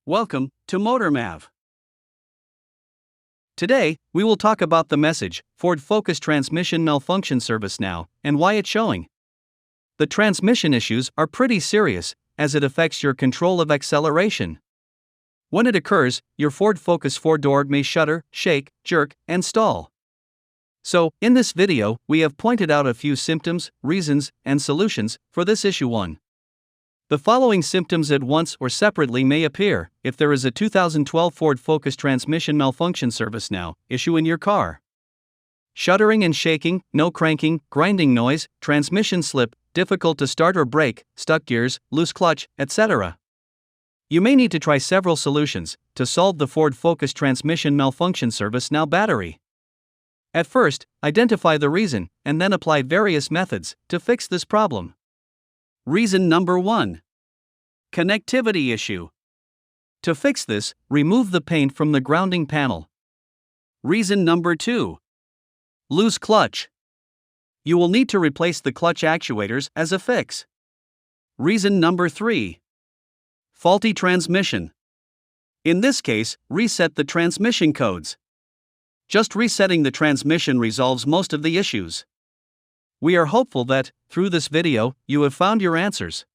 Welcome to MotorMav. Today, we will talk about the message, Ford Focus transmission malfunction service now, and why it's showing. The transmission issues are pretty serious, as it affects your control of acceleration. When it occurs, your Ford Focus 4-door may shudder, shake, jerk, and stall. So, in this video, we have pointed out a few symptoms, reasons, and solutions for this issue 1. The following symptoms at once or separately may appear if there is a 2012 Ford Focus transmission malfunction service now issue in your car. Shuddering and shaking, no cranking, grinding noise, transmission slip, difficult to start or brake, stuck gears, loose clutch, etc. You may need to try several solutions to solve the Ford Focus transmission malfunction service now battery. At first, identify the reason and then apply various methods to fix this problem. Reason number 1. Connectivity issue. To fix this, remove the paint from the grounding panel. Reason number 2. Loose clutch. You will need to replace the clutch actuators as a fix. Reason number 3. Faulty transmission. In this case, reset the transmission codes. Just resetting the transmission resolves most of the issues. We are hopeful that, through this video, you have found your answers.